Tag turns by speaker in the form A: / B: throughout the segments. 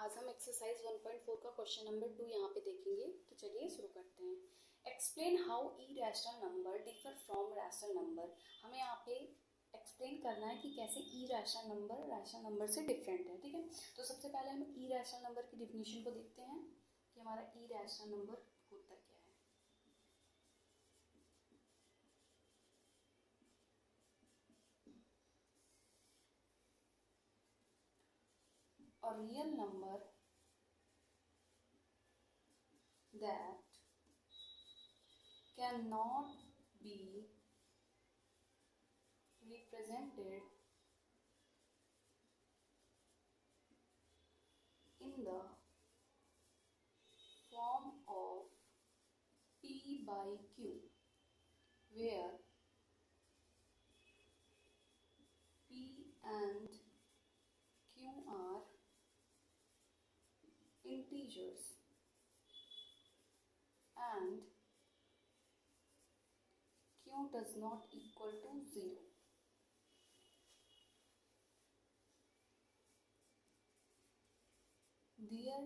A: आज हम एक्सरसाइज 1.4 का क्वेश्चन नंबर 2 यहाँ पे देखेंगे। तो चलिए शुरू करते हैं। Explain how irrational number differ from rational number. हमें यहाँ पे एक्सप्लेन करना है कि कैसे इरेशनल नंबर रैशनल नंबर से डिफरेंट है। ठीक है, तो सबसे पहले हम इरेशनल नंबर की डिफिनीशन को देखते हैं कि हमारा इरेशनल नंबर होता क्या है। और real number that cannot be represented in the form of P by Q, where P and Q are integers and Q does not equal to 0. Their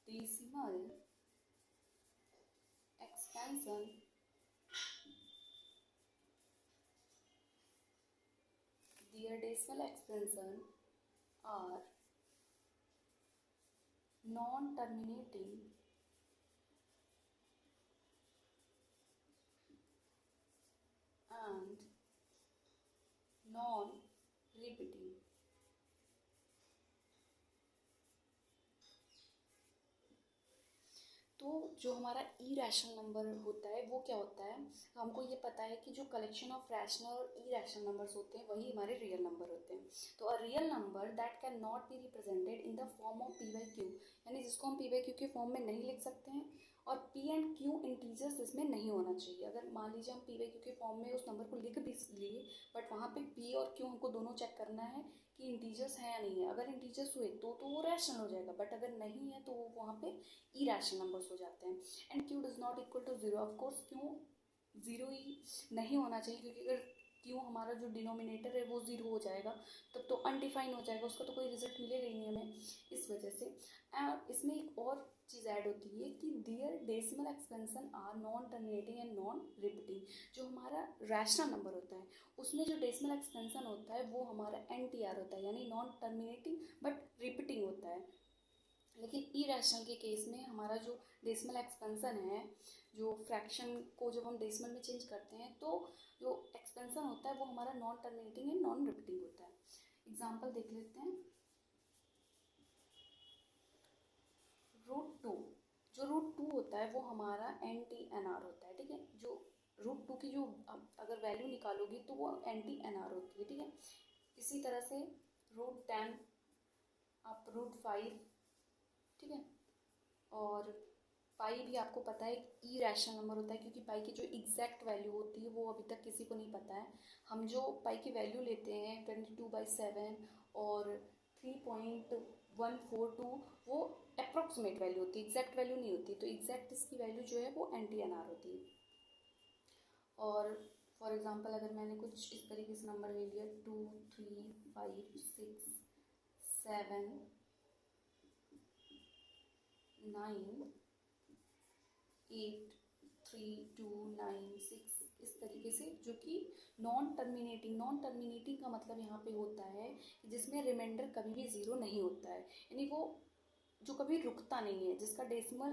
A: decimal expansion are non-terminating and non-repeating. तो जो हमारा irrational number होता है वो क्या होता है, हमको ये पता है कि जो कलेक्शन ऑफ रैशनल और इरेशनल नंबर्स होते हैं वही हमारे रियल नंबर होते हैं। तो a real number that can not be represented in the form of P by Q, यानी जिसको हम पी बाई क्यू के फॉर्म में नहीं लिख सकते हैं, और पी एंड क्यू इंटीजर्स इसमें नहीं होना चाहिए। अगर मान लीजिए हम पी बाई क्यू के फॉर्म में उस नंबर को लिख भी लिए, बट वहाँ पे पी और क्यू हमको दोनों चेक करना है कि इंटीजर्स हैं या नहीं है। अगर इंटीजर्स हुए तो वो रैशनल हो जाएगा, बट अगर नहीं है तो वो वहाँ पे इरेशनल नंबर्स हो जाते हैं। And Q does not equal to zero, of course Q zero ही नहीं होना चाहिए, क्योंकि अगर क्यू हमारा जो डिनोमिनेटर है वो जीरो हो जाएगा तब तो अनडिफाइन हो जाएगा, उसका तो कोई रिजल्ट मिलेगा ही नहीं हमें। इस वजह से इसमें एक और चीज़ ऐड होती है कि their decimal expansion are non terminating and non repeating. जो हमारा रैशनल नंबर होता है उसमें जो डेसिमल एक्सपेंशन होता है वो हमारा NTR होता है, यानी नॉन टर्मिनेटिंग बट रिपीटिंग होता है। लेकिन इरेशनल के केस में हमारा जो डेसिमल एक्सपेंशन है, जो फ्रैक्शन को जब हम डेसिमल में चेंज करते हैं तो जो एक्सपेंशन होता है वो हमारा non terminating and non repeating होता है। एग्जांपल देख लेते हैं। रूट टू, जो रूट टू होता है वो हमारा NTNR होता है। ठीक है, जो रूट टू की जो अगर वैल्यू निकालोगी तो वो NTNR होती है। ठीक है, इसी तरह से रूट 10, आप रूट 5, ठीक है, और पाई भी आपको पता है इरेशनल नंबर होता है, क्योंकि पाई की जो एग्जैक्ट वैल्यू होती है वो अभी तक किसी को नहीं पता है। हम जो पाई की वैल्यू लेते हैं 22/7 और 3.142, वो अप्रोक्सीमेट वैल्यू होती है, एग्जैक्ट वैल्यू नहीं होती। तो एग्जैक्ट इसकी वैल्यू जो है वो NTNR होती है। और फॉर एग्जांपल अगर मैंने कुछ इस तरीके से नंबर ले लिया 2, 3, 5, 6, 7, 9, 8, 3, 2, 9, 6, इस तरीके से, जो कि नॉन टर्मिनेटिंग का मतलब यहाँ पे होता है कि जिसमें रिमाइंडर कभी भी ज़ीरो नहीं होता है, यानी वो जो कभी रुकता नहीं है, जिसका डेसिमल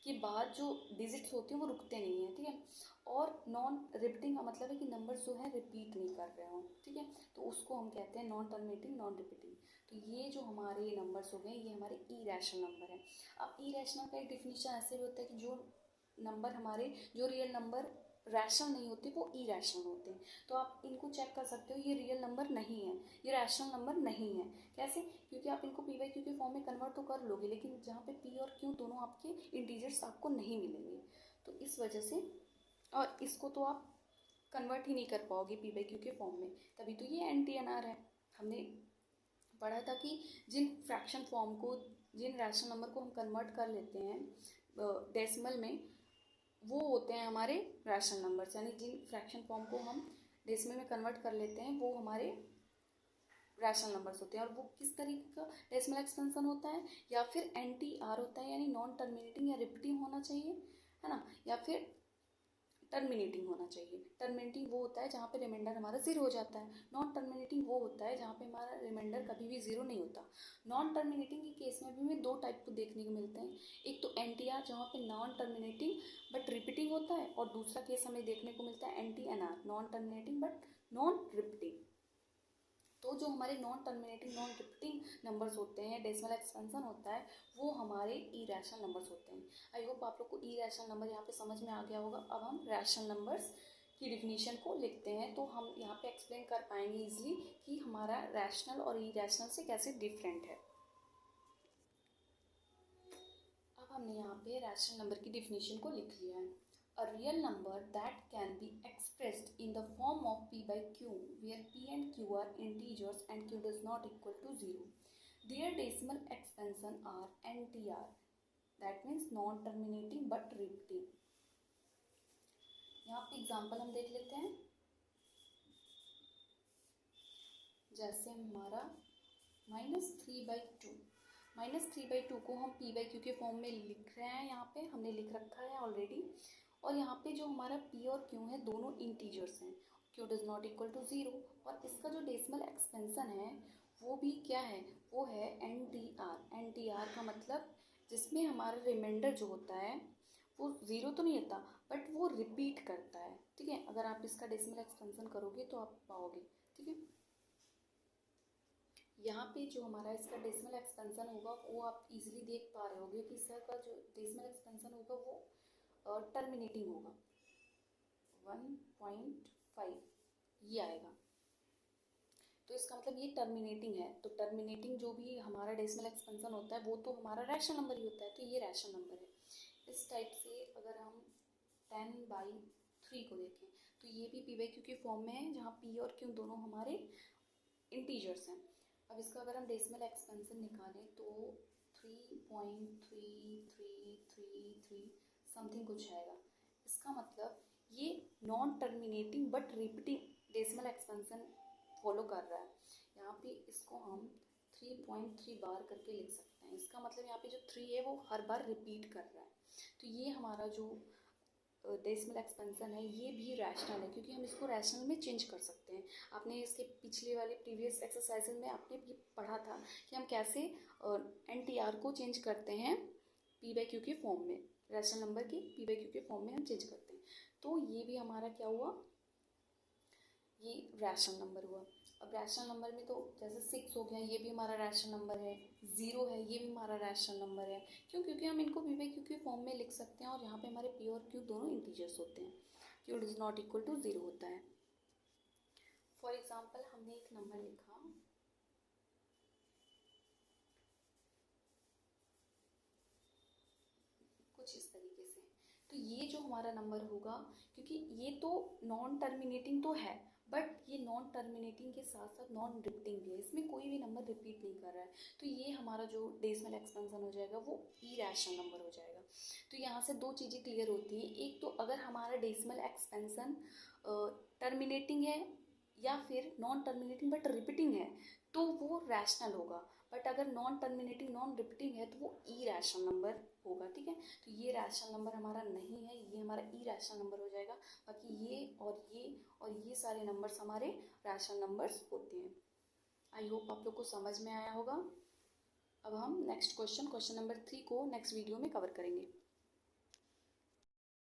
A: के बाद जो डिजिट्स होते हैं वो रुकते नहीं हैं। ठीक है, और नॉन रिपीटिंग का मतलब है कि नंबर जो है रिपीट नहीं कर रहे हो। ठीक है, तो उसको हम कहते हैं नॉन टर्मिनेटिंग नॉन रिपीटिंग। तो ये जो हमारे नंबर्स हो गए ये हमारे इरेशनल नंबर है। अब इरेशनल का एक डिफिनीशन ऐसे भी होता है कि जो नंबर हमारे, जो रियल नंबर रैशनल नहीं होते वो इरेशनल होते हैं। तो आप इनको चेक कर सकते हो, ये रियल नंबर नहीं है, ये रैशनल नंबर नहीं है। कैसे? क्योंकि आप इनको पी बाई क्यू के फॉर्म में कन्वर्ट तो कर लोगे, लेकिन जहाँ पे पी और क्यू दोनों आपके इंटीजर्स आपको नहीं मिलेंगे, तो इस वजह से, और इसको तो आप कन्वर्ट ही नहीं कर पाओगे पी बाई क्यू के फॉर्म में, तभी तो ये NTNR है। हमने पढ़ा था कि जिन फ्रैक्शन फॉर्म को, जिन रैशनल नंबर को हम कन्वर्ट कर लेते हैं डेसिमल में, वो होते हैं हमारे रैशनल नंबर्स, यानी जिन फ्रैक्शन फॉर्म को हम डेसिमल में कन्वर्ट कर लेते हैं वो हमारे रैशनल नंबर्स होते हैं। और वो किस तरीके का डेसिमल एक्सपेंशन होता है, या फिर NTR होता है यानी नॉन टर्मिनेटिंग या रिपीटिंग होना चाहिए, है ना, या फिर टर्मिनेटिंग होना चाहिए। टर्मिनेटिंग वो होता है जहाँ पे रिमाइंडर हमारा जीरो हो जाता है, नॉन टर्मिनेटिंग वो होता है जहाँ पे हमारा रिमाइंडर कभी भी जीरो नहीं होता। नॉन टर्मिनेटिंग के केस में भी हमें दो टाइप को देखने को मिलते हैं, एक तो NTR जहाँ पे नॉन टर्मिनेटिंग बट रिपीटिंग होता है, और दूसरा केस हमें देखने को मिलता है NTNR, non terminating but non repeating. तो जो हमारे non terminating non repeating numbers होते हैं, डेसिमल एक्सपेंशन होता है, वो हमारे इरेशनल नंबर्स होते हैं। आई होप आप लोग को इरेशनल नंबर यहाँ पे समझ में आ गया होगा। अब हम रैशनल नंबर्स की डिफिनीशन को लिखते हैं, तो हम यहाँ पे एक्सप्लेन कर पाएंगे इजीली कि हमारा रैशनल और इरेशनल से कैसे डिफरेंट है। अब हमने यहाँ पे रैशनल नंबर की डिफिनीशन को लिख लिया है। A real number that can be expressed in the form of P by Q, where P and Q are integers and Q does not equal to 0. Their decimal expansion are NTR, that means non-terminating but repeating. यहाँ पे example हम देख लेते हैं। जैसे हमारा -3/2, -3/2 को हम P by Q के फॉर्म में लिख रहे हैं, यहाँ पे हमने लिख रखा है ऑलरेडी। और यहाँ पे जो हमारा P और Q है दोनों इंटीजर्स हैं, Q does not equal to 0, और इसका जो डेसिमल एक्सपेंशन है वो भी क्या है, वो है NTR। NTR का मतलब जिसमें हमारा रिमाइंडर जो होता है वो 0 तो नहीं होता बट वो रिपीट करता है, ठीक है। अगर आप इसका डेसिमल एक्सपेंशन करोगे तो आप पाओगे, ठीक है। यहाँ पे जो हमारा इसका डेसिमल एक्सपेंशन होगा वो आप इजीली देख पा रहे होगे कि इसका जो डेसिमल एक्सपेंशन होगा वो टर्मिनेटिंग होगा, 1.5 ये आएगा। तो इसका मतलब ये टर्मिनेटिंग है। तो टर्मिनेटिंग जो भी हमारा डेसिमल एक्सपेंशन होता है वो तो हमारा रैशनल नंबर ही होता है, तो ये रैशनल नंबर है। इस टाइप से अगर हम 10/3 को देखें तो ये भी P by Q के फॉर्म में है, जहाँ P और Q दोनों हमारे इंटीजर्स हैं। अब इसका अगर हम डेसिमल एक्सपेंशन निकालें तो 3.3333 समथिंग कुछ आएगा। इसका मतलब ये non terminating but repeating decimal expansion follow कर रहा है। यहाँ पे इसको हम 3.3 बार करके लिख सकते हैं। इसका मतलब यहाँ पे जो 3 है वो हर बार रिपीट कर रहा है। तो ये हमारा जो डेसिमल एक्सपेंशन है ये भी रैशनल है, क्योंकि हम इसको रैशनल में चेंज कर सकते हैं। आपने इसके पिछले वाले प्रीवियस एक्सरसाइजेज में आपने भी पढ़ा था कि हम कैसे NTR को चेंज करते हैं P by Q के फॉर्म में, रैशनल नंबर की P by Q के फॉर्म में हम चेंज करते हैं। तो ये भी हमारा क्या हुआ, ये रैशनल नंबर हुआ। अब रैशनल नंबर में तो जैसे 6 हो गया, ये भी हमारा रैशनल नंबर है, 0 है ये भी हमारा रैशनल नंबर है। क्यों, क्योंकि हम इनको P by Q के फॉर्म में लिख सकते हैं, और यहाँ पे हमारे P और Q दोनों इंटीजर्स होते हैं। Q does not equal to 0 होता है। फॉर एग्जाम्पल हमने एक नंबर लिखा कुछ इस तरीके से, तो ये जो हमारा नंबर होगा, क्योंकि ये तो नॉन टर्मिनेटिंग तो है बट ये नॉन टर्मिनेटिंग के साथ साथ नॉन रिपीटिंग भी है, इसमें कोई भी नंबर रिपीट नहीं कर रहा है, तो ये हमारा जो डेसिमल एक्सपेंशन हो जाएगा वो इरेशनल नंबर हो जाएगा। तो यहाँ से दो चीज़ें क्लियर होती हैं, एक तो अगर हमारा डेसिमल एक्सपेंशन टर्मिनेटिंग है या फिर नॉन टर्मिनेटिंग बट रिपीटिंग है तो वो रैशनल होगा, बट अगर नॉन टर्मिनेटिंग नॉन रिपीटिंग है तो वो इरेशनल नंबर होगा, ठीक है। तो ये रैशनल नंबर हमारा नहीं है, ये हमारा इरेशनल नंबर हो जाएगा। बाकी ये सारे नंबर्स हमारे रैशनल नंबर्स होते हैं। आई होप आप लोग को समझ में आया होगा। अब हम नेक्स्ट क्वेश्चन नंबर 3 को नेक्स्ट वीडियो में कवर करेंगे।